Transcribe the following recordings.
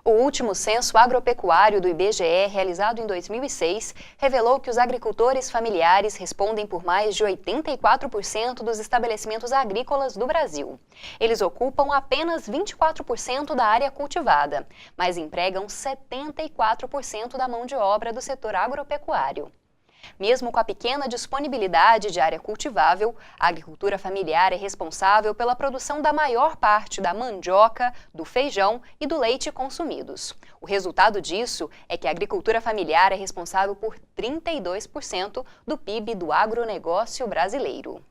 O último censo agropecuário do IBGE, realizado em 2006, revelou que os agricultores familiares respondem por mais de 84% dos estabelecimentos agrícolas do Brasil. Eles ocupam apenas 24% da área cultivada, mas empregam 74% da mão de obra do setor agropecuário. Mesmo com a pequena disponibilidade de área cultivável, a agricultura familiar é responsável pela produção da maior parte da mandioca, do feijão e do leite consumidos. O resultado disso é que a agricultura familiar é responsável por 32% do PIB do agronegócio brasileiro.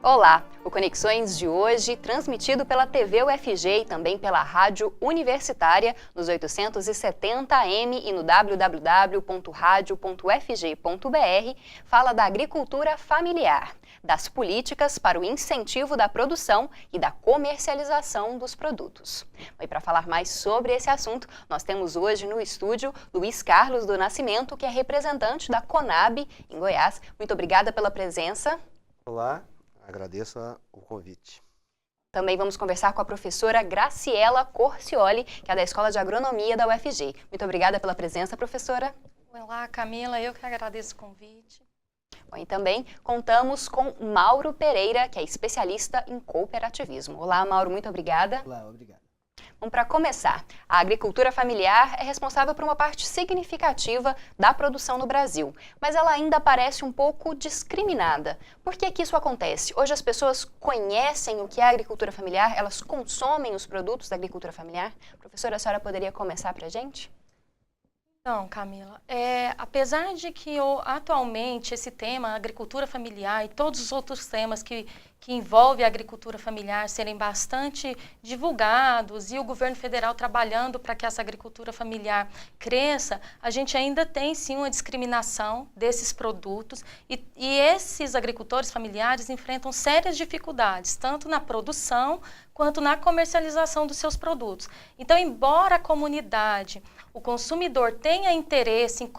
Olá! O Conexões de hoje, transmitido pela TV UFG e também pela Rádio Universitária, nos 870 AM e no www.radio.ufg.br, fala da agricultura familiar, das políticas para o incentivo da produção e da comercialização dos produtos. E para falar mais sobre esse assunto, nós temos hoje no estúdio Luiz Carlos do Nascimento, que é representante da Conab em Goiás. Muito obrigada pela presença. Olá. Agradeço o convite. Também vamos conversar com a professora Graciela Corcioli, que é da Escola de Agronomia da UFG. Muito obrigada pela presença, professora. Olá, Camila, eu que agradeço o convite. Bom, e também contamos com Mauro Pereira, que é especialista em cooperativismo. Olá, Mauro, muito obrigada. Olá, obrigado. Bom, para começar, a agricultura familiar é responsável por uma parte significativa da produção no Brasil, mas ela ainda parece um pouco discriminada. Por que isso acontece? Hoje as pessoas conhecem o que é a agricultura familiar, elas consomem os produtos da agricultura familiar? Professora, a senhora poderia começar para a gente? Então, Camila, apesar de que atualmente esse tema, a agricultura familiar e todos os outros temas que envolvem a agricultura familiar serem bastante divulgados e o governo federal trabalhando para que essa agricultura familiar cresça, a gente ainda tem sim uma discriminação desses produtos e esses agricultores familiares enfrentam sérias dificuldades, tanto na produção quanto na comercialização dos seus produtos. Então, embora a comunidade, o consumidor tenha interesse em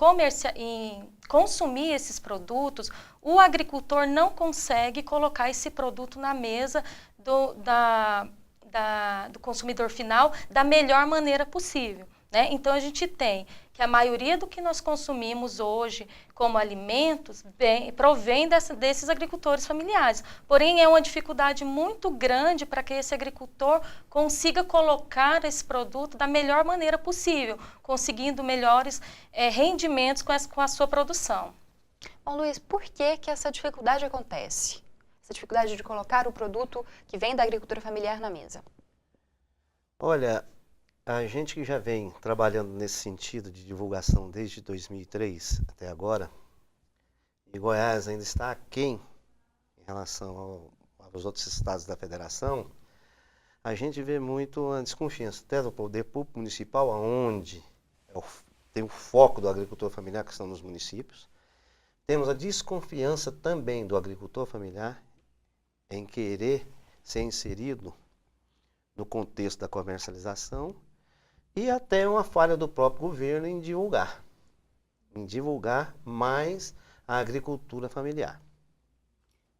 consumir esses produtos, o agricultor não consegue colocar esse produto na mesa do consumidor final da melhor maneira possível, né? Então, a gente tem que a maioria do que nós consumimos hoje como alimentos provém desses agricultores familiares. Porém, é uma dificuldade muito grande para que esse agricultor consiga colocar esse produto da melhor maneira possível, conseguindo melhores rendimentos com a sua produção. Bom, Luiz, por que essa dificuldade acontece? Essa dificuldade de colocar o produto que vem da agricultura familiar na mesa? Olha, a gente que já vem trabalhando nesse sentido de divulgação desde 2003 até agora, e Goiás ainda está aquém em relação aos outros estados da federação, a gente vê muito a desconfiança até do poder público municipal, onde tem o foco do agricultor familiar, que estão nos municípios. Temos a desconfiança também do agricultor familiar em querer ser inserido no contexto da comercialização e até uma falha do próprio governo em divulgar mais a agricultura familiar.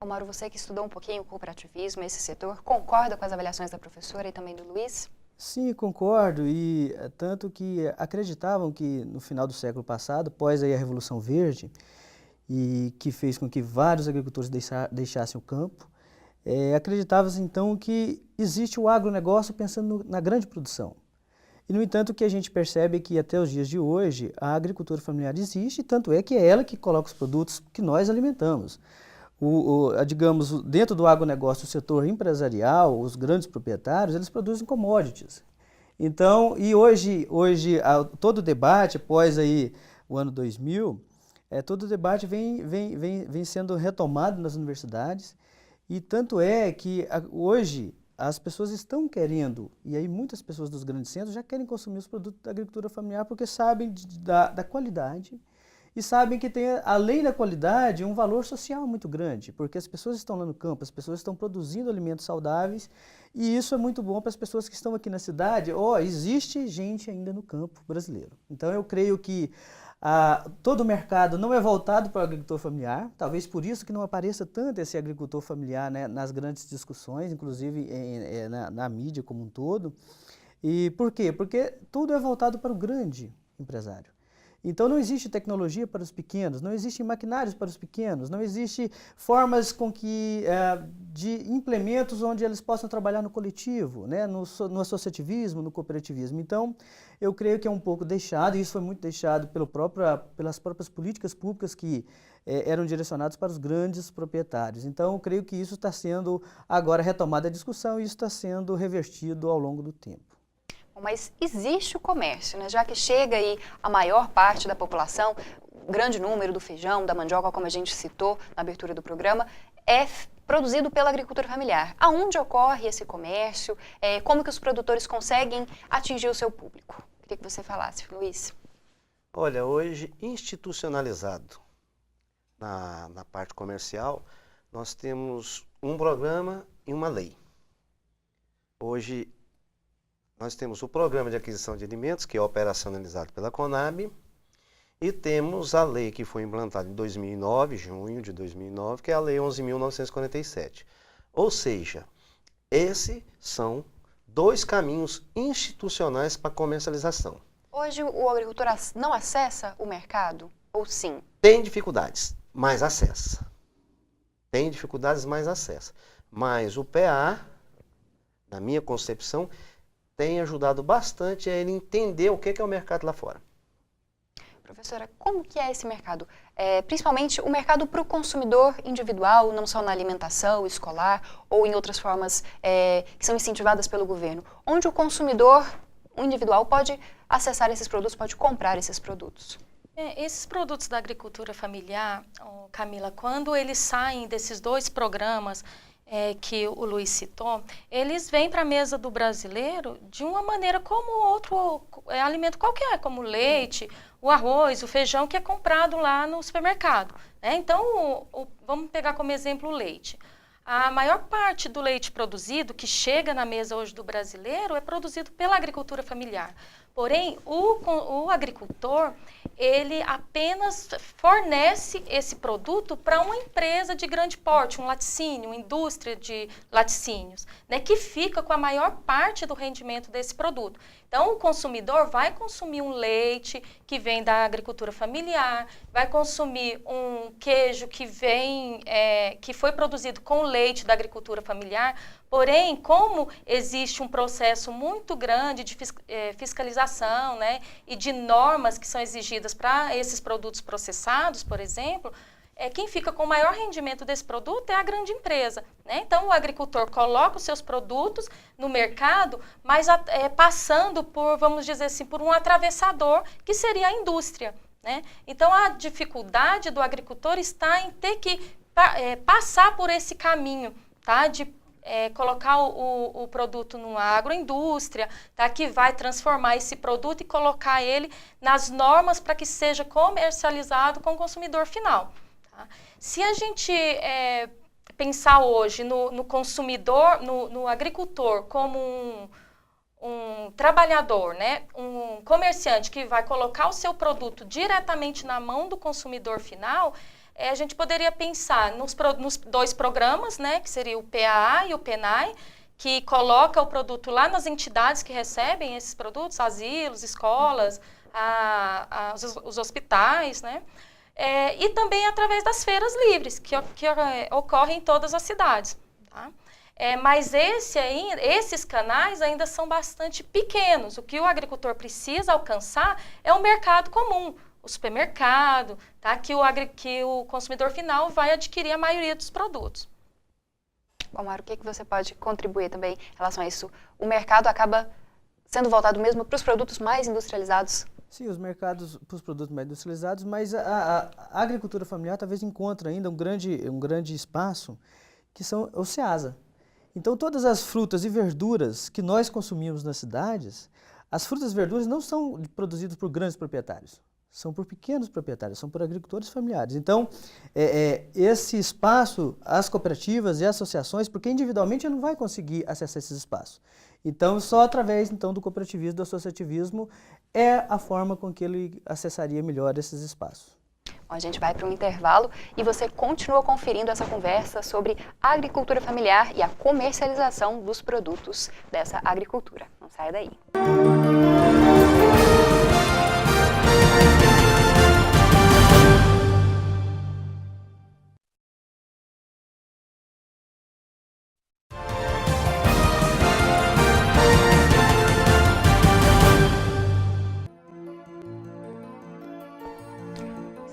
Ô Mauro, você que estudou um pouquinho o cooperativismo, esse setor, concorda com as avaliações da professora e também do Luiz? Sim, concordo, e tanto que acreditavam que no final do século passado, após aí a Revolução Verde, e que fez com que vários agricultores deixassem o campo, acreditava-se então que existe o agronegócio pensando na grande produção. E, no entanto, o que a gente percebe é que até os dias de hoje a agricultura familiar existe, tanto é que é ela que coloca os produtos que nós alimentamos. Digamos, dentro do agronegócio, o setor empresarial, os grandes proprietários, eles produzem commodities. Então, e hoje todo o debate, após aí o ano 2000, todo o debate vem sendo retomado nas universidades, e tanto é que hoje as pessoas estão querendo, e aí muitas pessoas dos grandes centros já querem consumir os produtos da agricultura familiar porque sabem da qualidade e sabem que tem, além da qualidade, um valor social muito grande, porque as pessoas estão lá no campo, as pessoas estão produzindo alimentos saudáveis, e isso é muito bom para as pessoas que estão aqui na cidade. Existe gente ainda no campo brasileiro. Então eu creio que todo o mercado não é voltado para o agricultor familiar, talvez por isso que não apareça tanto esse agricultor familiar, né, nas grandes discussões, inclusive na mídia como um todo. E por quê? Porque tudo é voltado para o grande empresário. Então não existe tecnologia para os pequenos, não existem maquinários para os pequenos, não existe formas de implementos onde eles possam trabalhar no coletivo, né? No associativismo, no cooperativismo. Então eu creio que é um pouco deixado, e isso foi muito deixado pelas próprias políticas públicas que eram direcionadas para os grandes proprietários. Então eu creio que isso está sendo agora retomada a discussão, e isso está sendo revertido ao longo do tempo. Mas existe o comércio, né? Já que chega aí a maior parte da população, o grande número do feijão, da mandioca, como a gente citou na abertura do programa, é produzido pela agricultura familiar. Aonde ocorre esse comércio? Como que os produtores conseguem atingir o seu público? Queria que você falasse, Luiz. Olha, hoje institucionalizado na parte comercial, nós temos um programa e uma lei. Hoje nós temos o Programa de Aquisição de Alimentos, que é operacionalizado pela Conab, e temos a lei que foi implantada em 2009, junho de 2009, que é a Lei 11.947. Ou seja, esses são dois caminhos institucionais para comercialização. Hoje o agricultor não acessa o mercado, ou sim? Tem dificuldades, mas acessa. Tem dificuldades, mas acessa. Mas o PA, na minha concepção, tem ajudado bastante a ele entender o que é o mercado lá fora. Professora, como que é esse mercado? Principalmente o mercado para o consumidor individual, não só na alimentação escolar ou em outras formas que são incentivadas pelo governo, onde o consumidor individual pode acessar esses produtos, pode comprar esses produtos. Esses produtos da agricultura familiar, Camila, quando eles saem desses dois programas que o Luiz citou, eles vêm para a mesa do brasileiro de uma maneira como outro alimento qualquer, como o leite, o arroz, o feijão que é comprado lá no supermercado. Então, vamos pegar como exemplo o leite. A maior parte do leite produzido, que chega na mesa hoje do brasileiro, é produzido pela agricultura familiar. Porém, o agricultor, ele apenas fornece esse produto para uma empresa de grande porte, um laticínio, uma indústria de laticínios, né, que fica com a maior parte do rendimento desse produto. Então, o consumidor vai consumir um leite que vem da agricultura familiar, vai consumir um queijo que foi produzido com leite da agricultura familiar. Porém, como existe um processo muito grande de fiscalização, né, e de normas que são exigidas para esses produtos processados, por exemplo, quem fica com o maior rendimento desse produto é a grande empresa, né? Então, o agricultor coloca os seus produtos no mercado, mas passando por, vamos dizer assim, por um atravessador, que seria a indústria, né? Então, a dificuldade do agricultor está em ter que passar por esse caminho, tá? De colocar o produto numa agroindústria, tá? Que vai transformar esse produto e colocar ele nas normas para que seja comercializado com o consumidor final. Tá? Se a gente pensar hoje no consumidor, no agricultor como um trabalhador, né? Um comerciante que vai colocar o seu produto diretamente na mão do consumidor final, a gente poderia pensar nos dois programas, né, que seria o PAA e o PENAI, que coloca o produto lá nas entidades que recebem esses produtos, asilos, escolas, os hospitais, né, e também através das feiras livres, que ocorrem em todas as cidades. Tá? Mas esses canais ainda são bastante pequenos. O que o agricultor precisa alcançar é o mercado comum, o supermercado, tá? Que o consumidor final vai adquirir a maioria dos produtos. Bom, Mara, o que você pode contribuir também em relação a isso? O mercado acaba sendo voltado mesmo para os produtos mais industrializados? Sim, os mercados para os produtos mais industrializados, mas a agricultura familiar talvez encontre ainda um grande espaço, que são o SEASA. Então, todas as frutas e verduras que nós consumimos nas cidades, as frutas e verduras não são produzidas por grandes proprietários. são por pequenos proprietários, são por agricultores familiares. Então, esse espaço, as cooperativas e associações, porque individualmente ele não vai conseguir acessar esses espaços. Então, só através do cooperativismo, do associativismo, é a forma com que ele acessaria melhor esses espaços. Bom, a gente vai para um intervalo e você continua conferindo essa conversa sobre a agricultura familiar e a comercialização dos produtos dessa agricultura. Não saia daí.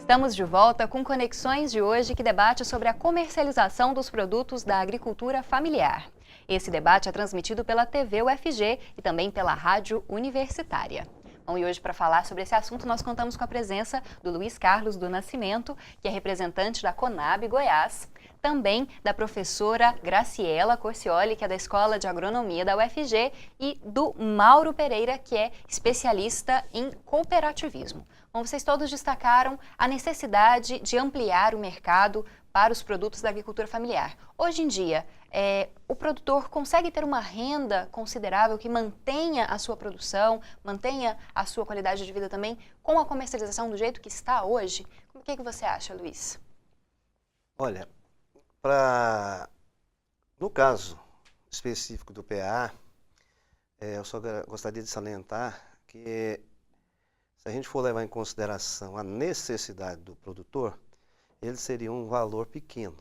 Estamos de volta com Conexões de hoje, que debate sobre a comercialização dos produtos da agricultura familiar. Esse debate é transmitido pela TV UFG e também pela Rádio Universitária. Bom, e hoje, para falar sobre esse assunto, nós contamos com a presença do Luiz Carlos do Nascimento, que é representante da Conab Goiás, também da professora Graciela Corcioli, que é da Escola de Agronomia da UFG, e do Mauro Pereira, que é especialista em cooperativismo. Bom, vocês todos destacaram a necessidade de ampliar o mercado para os produtos da agricultura familiar. Hoje em dia, o produtor consegue ter uma renda considerável que mantenha a sua produção, mantenha a sua qualidade de vida também, com a comercialização do jeito que está hoje? O que você acha, Luiz? Olha, no caso específico do PA, eu só gostaria de salientar que, se a gente for levar em consideração a necessidade do produtor, ele seria um valor pequeno,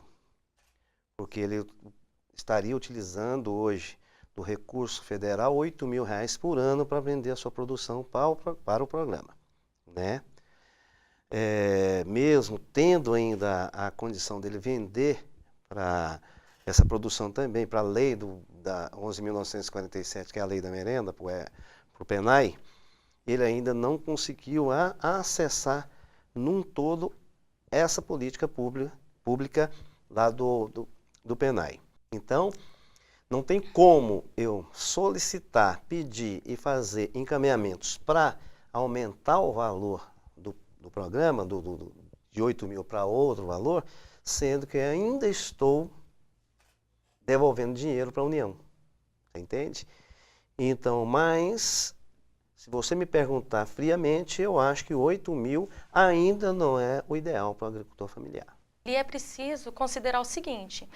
porque ele estaria utilizando hoje do recurso federal R$8.000 por ano para vender a sua produção para o programa, né? Mesmo tendo ainda a condição dele vender para essa produção também, para a lei da 11.947, que é a lei da merenda, para o PENAI, ele ainda não conseguiu acessar num todo essa política pública lá do PENAI. Então, não tem como eu solicitar, pedir e fazer encaminhamentos para aumentar o valor do programa, de 8.000 para outro valor, sendo que ainda estou devolvendo dinheiro para a União. Você entende? Então, mas, se você me perguntar friamente, eu acho que 8.000 ainda não é o ideal para o agricultor familiar. E é preciso considerar o seguinte,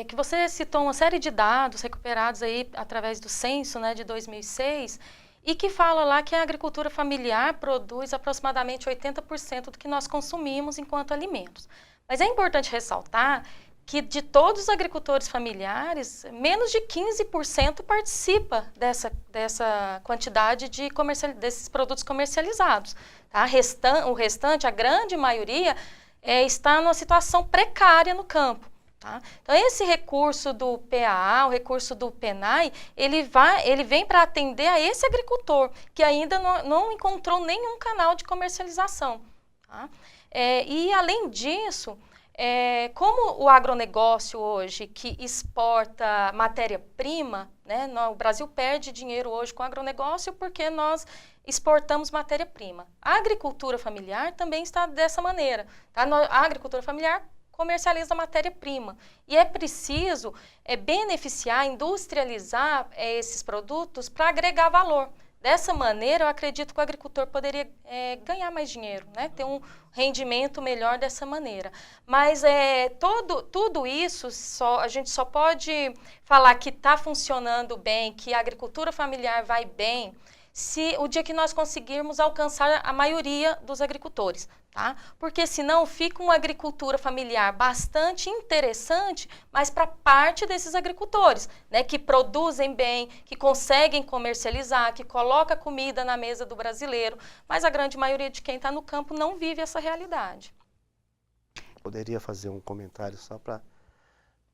que você citou uma série de dados recuperados aí através do censo, né, de 2006, e que fala lá que a agricultura familiar produz aproximadamente 80% do que nós consumimos enquanto alimentos. Mas é importante ressaltar que de todos os agricultores familiares, menos de 15% participa dessa quantidade desses produtos comercializados. Tá? O restante, a grande maioria, está numa situação precária no campo. Tá? Então, esse recurso do PAA, o recurso do PENAI, ele vem para atender a esse agricultor que ainda não encontrou nenhum canal de comercialização. Tá? E, além disso, como o agronegócio hoje, que exporta matéria-prima, né, o Brasil perde dinheiro hoje com o agronegócio porque nós exportamos matéria-prima. A agricultura familiar também está dessa maneira. Tá? A agricultura familiar comercializa matéria-prima. E é preciso beneficiar, industrializar esses produtos para agregar valor. Dessa maneira, eu acredito que o agricultor poderia ganhar mais dinheiro, né? Ter um rendimento melhor dessa maneira. Mas tudo isso, a gente só pode falar que está funcionando bem, que a agricultura familiar vai bem, se o dia que nós conseguirmos alcançar a maioria dos agricultores. Tá? Porque senão fica uma agricultura familiar bastante interessante, mas para parte desses agricultores, né, que produzem bem, que conseguem comercializar, que coloca comida na mesa do brasileiro, mas a grande maioria de quem está no campo não vive essa realidade. Poderia fazer um comentário só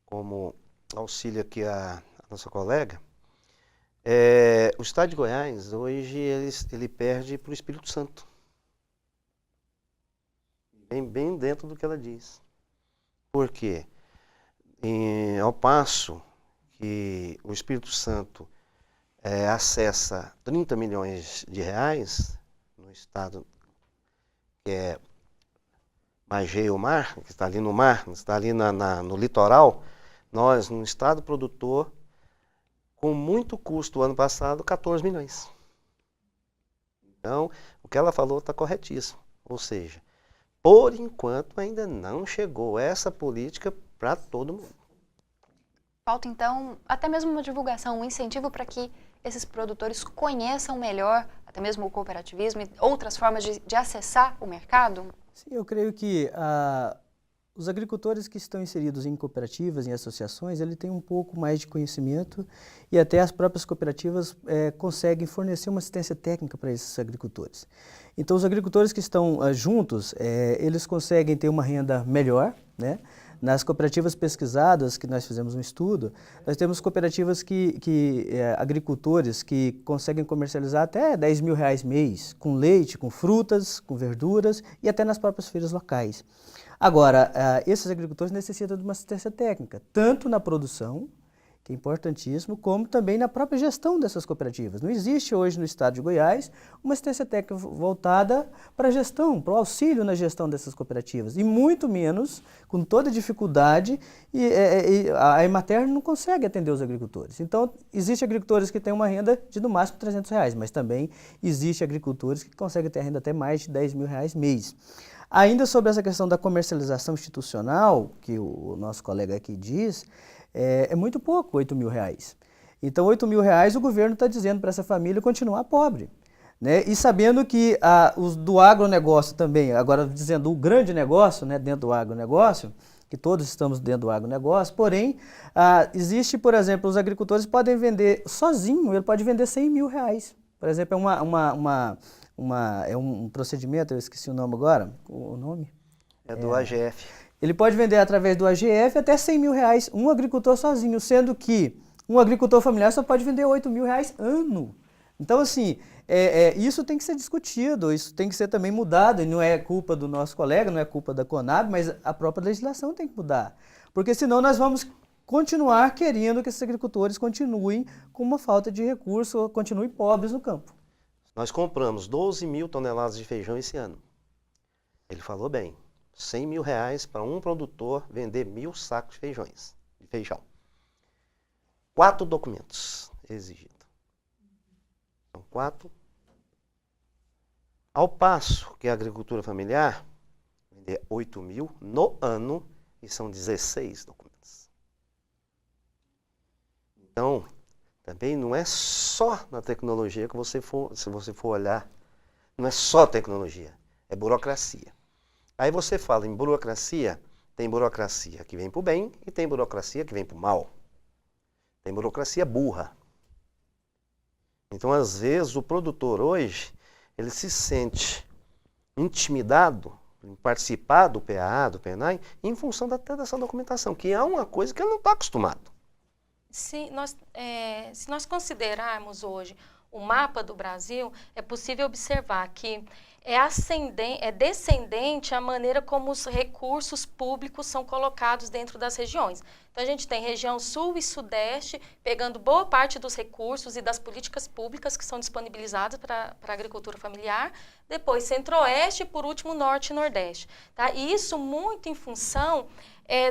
como auxílio aqui a nossa colega. O estado de Goiás, hoje, ele perde para o Espírito Santo. Bem dentro do que ela diz. Por quê? Ao passo que o Espírito Santo acessa 30 milhões de reais no estado que é Mar, que está ali no mar, está ali no litoral, nós, no estado produtor, com muito custo, ano passado, 14 milhões. Então, o que ela falou está corretíssimo. Ou seja, por enquanto ainda não chegou essa política para todo mundo. Falta, então, até mesmo uma divulgação, um incentivo para que esses produtores conheçam melhor, até mesmo o cooperativismo e outras formas de acessar o mercado? Sim, eu creio que os agricultores que estão inseridos em cooperativas, em associações, ele tem um pouco mais de conhecimento e até as próprias cooperativas conseguem fornecer uma assistência técnica para esses agricultores. Então, os agricultores que estão juntos, eles conseguem ter uma renda melhor, né? Nas cooperativas pesquisadas, que nós fizemos um estudo, nós temos cooperativas agricultores que conseguem comercializar até 10 mil reais mês, com leite, com frutas, com verduras e até nas próprias feiras locais. Agora, esses agricultores necessitam de uma assistência técnica, tanto na produção, que é importantíssimo, como também na própria gestão dessas cooperativas. Não existe hoje no estado de Goiás uma assistência técnica voltada para a gestão, para o auxílio na gestão dessas cooperativas, e muito menos, com toda a dificuldade, a Emater não consegue atender os agricultores. Então, existem agricultores que têm uma renda de no máximo 300 reais, mas também existem agricultores que conseguem ter renda até mais de 10 mil reais mês. Ainda sobre essa questão da comercialização institucional, que o nosso colega aqui diz, é muito pouco, 8 mil reais. Então, 8 mil reais o governo está dizendo para essa família continuar pobre, né? E sabendo que os do agronegócio também, agora dizendo o grande negócio, né, dentro do agronegócio, que todos estamos dentro do agronegócio, porém, existe, por exemplo, os agricultores podem vender sozinho, ele pode vender 100 mil reais. Por exemplo, é um procedimento, eu esqueci o nome agora, o nome? É do AGF. Ele pode vender através do AGF até 100 mil reais, um agricultor sozinho, sendo que um agricultor familiar só pode vender 8 mil reais ano. Então, assim, isso tem que ser discutido, isso tem que ser também mudado, e não é culpa do nosso colega, não é culpa da Conab, mas a própria legislação tem que mudar. Porque senão nós vamos continuar querendo que esses agricultores continuem com uma falta de recurso, continuem pobres no campo. Nós compramos 12 mil toneladas de feijão esse ano. Ele falou bem, 100 mil reais para um produtor vender 1.000 sacos de feijão. 4 documentos exigidos. São 4. Ao passo que a agricultura familiar vender 8 mil no ano e são 16 documentos. Então, também não é só na tecnologia que se você for olhar, não é só tecnologia, é burocracia. Aí você fala em burocracia, tem burocracia que vem para o bem e tem burocracia que vem para o mal. Tem burocracia burra. Então, às vezes, o produtor hoje, ele se sente intimidado em participar do PAA, do PENAI, em função até dessa documentação, que é uma coisa que ele não está acostumado. Se nós considerarmos hoje o mapa do Brasil, é possível observar que é descendente a maneira como os recursos públicos são colocados dentro das regiões. Então, a gente tem região sul e sudeste, pegando boa parte dos recursos e das políticas públicas que são disponibilizadas para a agricultura familiar, depois centro-oeste e, por último, norte e nordeste. Tá? E isso muito em função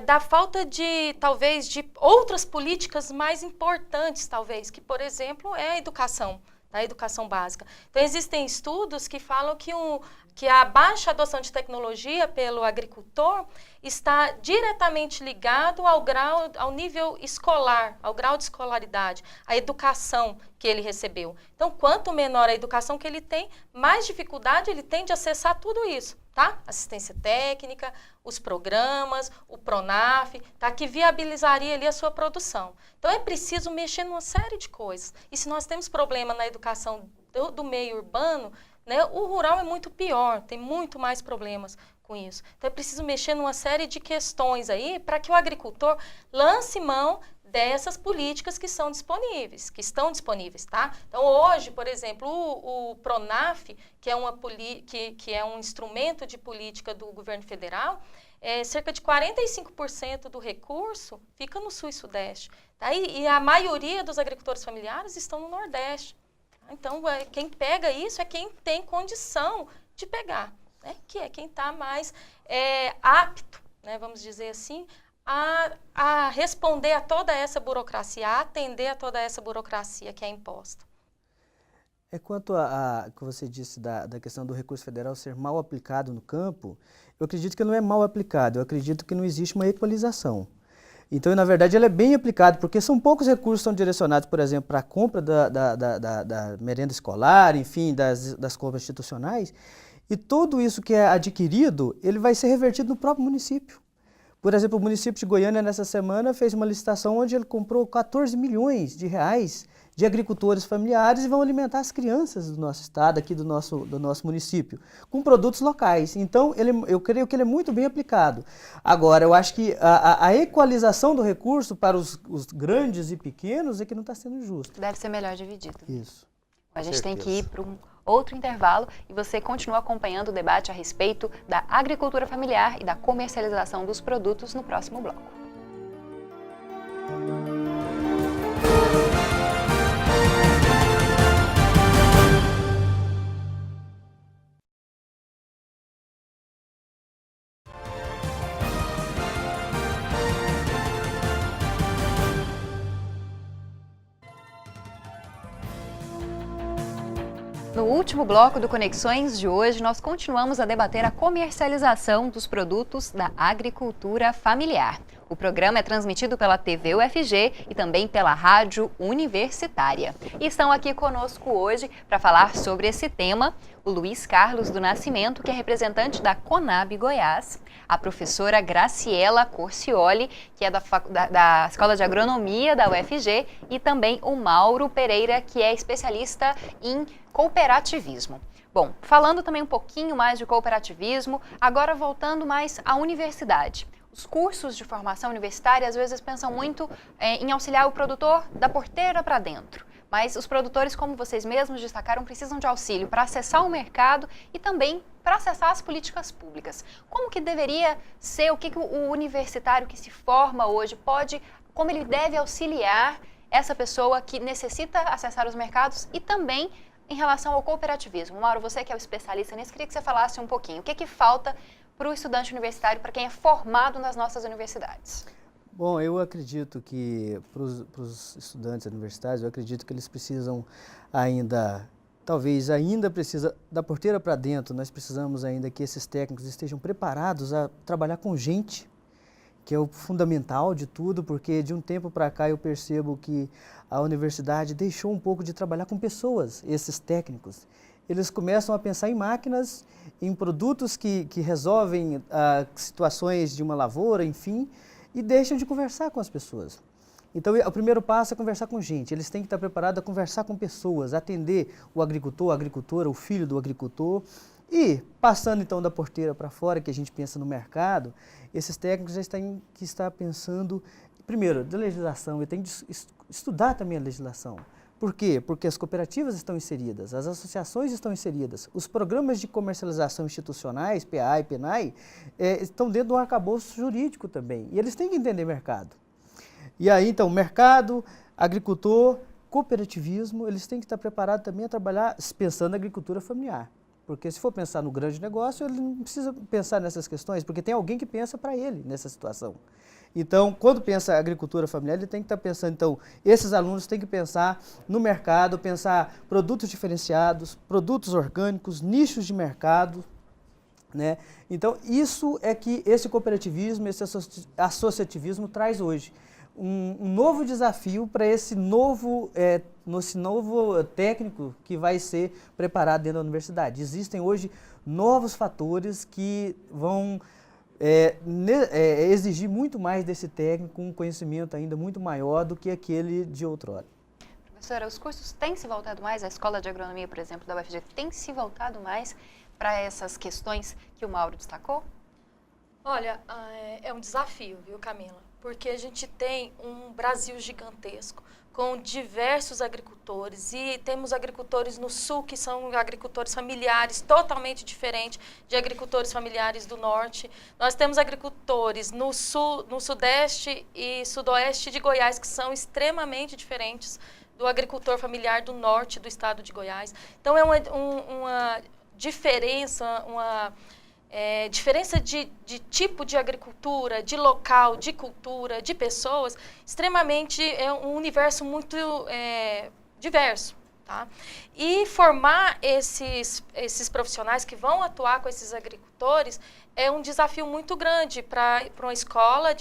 da falta de, talvez, de outras políticas mais importantes, talvez, que, por exemplo, é a educação. Da educação básica. Então, existem estudos que falam que a baixa adoção de tecnologia pelo agricultor está diretamente ligado ao nível escolar, ao grau de escolaridade, à educação que ele recebeu. Então, quanto menor a educação que ele tem, mais dificuldade ele tem de acessar tudo isso, tá? Assistência técnica, os programas, o PRONAF, tá? Que viabilizaria ali a sua produção. Então, é preciso mexer numa série de coisas. E se nós temos problema na educação do meio urbano, né, o rural é muito pior, tem muito mais problemas com isso. Então, é preciso mexer numa série de questões aí para que o agricultor lance mão dessas políticas que estão disponíveis, tá? Então, hoje, por exemplo, o PRONAF, que é um instrumento de política do governo federal, cerca de 45% do recurso fica no sul e sudeste, tá? E a maioria dos agricultores familiares estão no nordeste. Então, quem pega isso é quem tem condição de pegar. né, que é quem está mais apto, né, vamos dizer assim, a responder a toda essa burocracia, a atender a toda essa burocracia que é imposta. Quanto a que você disse da questão do recurso federal ser mal aplicado no campo, eu acredito que não é mal aplicado, eu acredito que não existe uma equalização. Então, na verdade, ele é bem aplicado, porque são poucos recursos que são direcionados, por exemplo, para a compra da merenda escolar, enfim, das compras institucionais, e tudo isso que é adquirido, ele vai ser revertido no próprio município. Por exemplo, o município de Goiânia, nessa semana, fez uma licitação onde ele comprou 14 milhões de reais de agricultores familiares e vão alimentar as crianças do nosso estado, aqui do nosso município, com produtos locais. Então, eu creio que ele é muito bem aplicado. Agora, eu acho que a equalização do recurso para os grandes e pequenos é que não está sendo justo. Deve ser melhor dividido. Isso. A gente tem que ir para um outro intervalo e você continua acompanhando o debate a respeito da agricultura familiar e da comercialização dos produtos no próximo bloco. No último bloco do Conexões de hoje, nós continuamos a debater a comercialização dos produtos da agricultura familiar. O programa é transmitido pela TV UFG e também pela Rádio Universitária. E estão aqui conosco hoje para falar sobre esse tema o Luiz Carlos do Nascimento, que é representante da Conab Goiás, a professora Graciela Corcioli, que é da Escola de Agronomia da UFG, e também o Mauro Pereira, que é especialista em cooperativismo. Bom, falando também um pouquinho mais de cooperativismo, agora voltando mais à universidade. Os cursos de formação universitária às vezes pensam muito em auxiliar o produtor da porteira para dentro, mas os produtores, como vocês mesmos destacaram, precisam de auxílio para acessar o mercado e também para acessar as políticas públicas. Como que deveria ser, o que o universitário que se forma hoje como ele deve auxiliar essa pessoa que necessita acessar os mercados e também em relação ao cooperativismo? Mauro, você que é o especialista nisso, queria que você falasse um pouquinho. O que falta para o estudante universitário, para quem é formado nas nossas universidades? Bom, eu acredito que para os estudantes universitários, eu acredito que eles precisam talvez ainda precisa da porteira para dentro, nós precisamos ainda que esses técnicos estejam preparados a trabalhar com gente, que é o fundamental de tudo, porque de um tempo para cá eu percebo que a universidade deixou um pouco de trabalhar com pessoas, esses técnicos. Eles começam a pensar em máquinas, em produtos que resolvem situações de uma lavoura, enfim, e deixam de conversar com as pessoas. Então, o primeiro passo é conversar com gente. Eles têm que estar preparados a conversar com pessoas, atender o agricultor, a agricultora, o filho do agricultor. E, passando então da porteira para fora, que a gente pensa no mercado, esses técnicos já têm que estar pensando, primeiro, da legislação, e tem que estudar também a legislação. Por quê? Porque as cooperativas estão inseridas, as associações estão inseridas, os programas de comercialização institucionais, PA e PENAI, estão dentro do arcabouço jurídico também, e eles têm que entender mercado. E aí, então, mercado, agricultor, cooperativismo, eles têm que estar preparados também a trabalhar pensando na agricultura familiar. Porque se for pensar no grande negócio, ele não precisa pensar nessas questões, porque tem alguém que pensa para ele nessa situação. Então, quando pensa agricultura familiar, ele tem que estar pensando, então, esses alunos têm que pensar no mercado, pensar produtos diferenciados, produtos orgânicos, nichos de mercado, né? Então, isso é que esse cooperativismo, esse associativismo traz hoje. Um novo desafio para esse novo técnico que vai ser preparado dentro da universidade. Existem hoje novos fatores que vão exigir muito mais desse técnico, um conhecimento ainda muito maior do que aquele de outrora. Professora, os cursos têm se voltado mais, a Escola de Agronomia, por exemplo, da UFG, tem se voltado mais para essas questões que o Mauro destacou? Olha, é um desafio, viu, Camila? Porque a gente tem um Brasil gigantesco, com diversos agricultores, e temos agricultores no sul que são agricultores familiares, totalmente diferentes de agricultores familiares do norte. Nós temos agricultores no sul, no sudeste e sudoeste de Goiás, que são extremamente diferentes do agricultor familiar do norte do estado de Goiás. Então, é uma diferença, diferença de tipo de agricultura, de local, de cultura, de pessoas, extremamente, é um universo muito diverso. Tá? E formar esses profissionais que vão atuar com esses agricultores é um desafio muito grande para a escola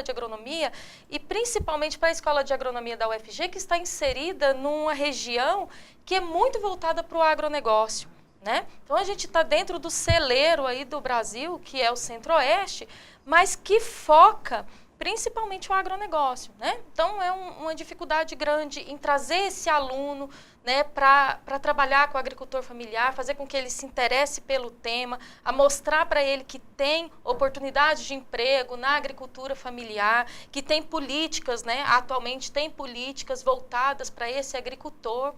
de agronomia e principalmente para a escola de agronomia da UFG, que está inserida numa região que é muito voltada para o agronegócio. Né? Então, a gente está dentro do celeiro aí do Brasil, que é o Centro-Oeste, mas que foca principalmente o agronegócio. Né? Então, é uma dificuldade grande em trazer esse aluno, né, para trabalhar com o agricultor familiar, fazer com que ele se interesse pelo tema, a mostrar para ele que tem oportunidade de emprego na agricultura familiar, que tem políticas, né, atualmente tem políticas voltadas para esse agricultor.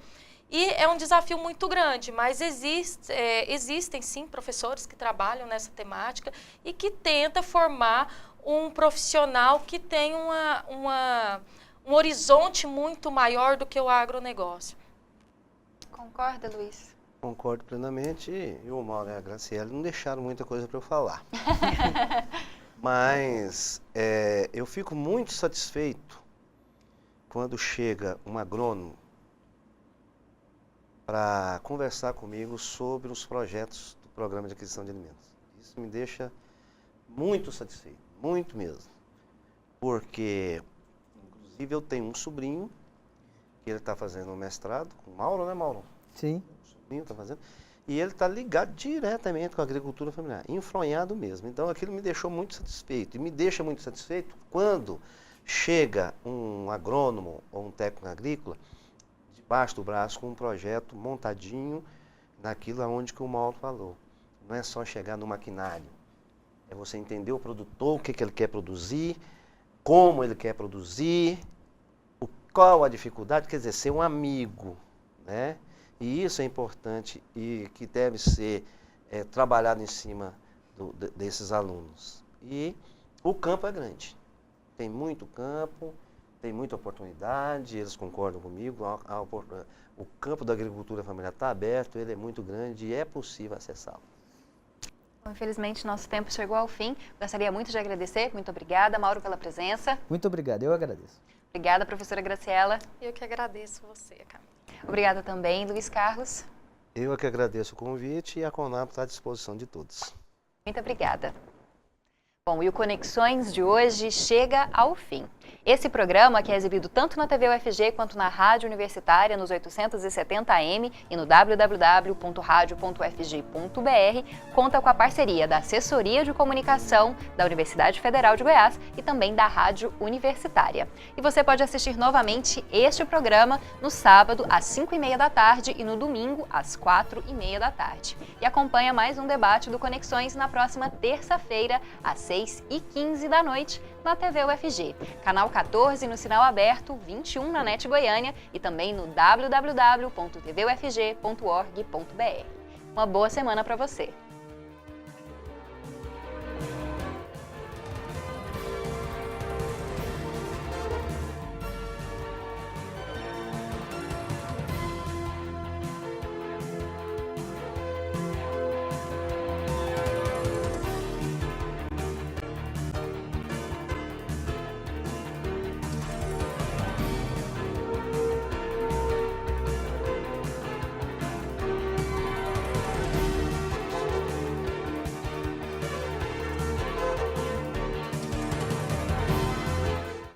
E é um desafio muito grande, mas existem sim professores que trabalham nessa temática e que tentam formar um profissional que tem um horizonte muito maior do que o agronegócio. Concorda, Luiz? Concordo plenamente, e o Mauro e a Graciela não deixaram muita coisa para eu falar. Mas eu fico muito satisfeito quando chega um agrônomo para conversar comigo sobre os projetos do Programa de Aquisição de Alimentos. Isso me deixa muito satisfeito, muito mesmo. Porque, inclusive, eu tenho um sobrinho que ele está fazendo um mestrado com o Mauro, né, Mauro? Sim. O sobrinho está fazendo. E ele está ligado diretamente com a agricultura familiar, enfronhado mesmo. Então, aquilo me deixou muito satisfeito. E me deixa muito satisfeito quando chega um agrônomo ou um técnico agrícola debaixo do braço com um projeto montadinho naquilo aonde que o Mauro falou. Não é só chegar no maquinário, é você entender o produtor, o que ele quer produzir, como ele quer produzir, qual a dificuldade, quer dizer, ser um amigo, né? E isso é importante e que deve ser trabalhado em cima desses alunos. E o campo é grande, tem muito campo, tem muita oportunidade, eles concordam comigo, o campo da agricultura familiar está aberto, ele é muito grande e é possível acessá-lo. Bom, infelizmente, nosso tempo chegou ao fim. Gostaria muito de agradecer. Muito obrigada, Mauro, pela presença. Muito obrigado, eu agradeço. Obrigada, professora Graciela. Eu que agradeço você, Camila. Obrigada também, Luiz Carlos. Eu é que agradeço o convite e a Conab está à disposição de todos. Muito obrigada. Bom, e o Conexões de hoje chega ao fim. Esse programa, que é exibido tanto na TV UFG quanto na Rádio Universitária nos 870 AM e no www.radio.ufg.br, conta com a parceria da Assessoria de Comunicação da Universidade Federal de Goiás e também da Rádio Universitária. E você pode assistir novamente este programa no sábado às 5h30 da tarde e no domingo às 4h30 da tarde. E acompanha mais um debate do Conexões na próxima terça-feira às 6h15 da noite na TV UFG, canal 14 no sinal aberto, 21 na NET Goiânia e também no www.tvufg.org.br. Uma boa semana para você!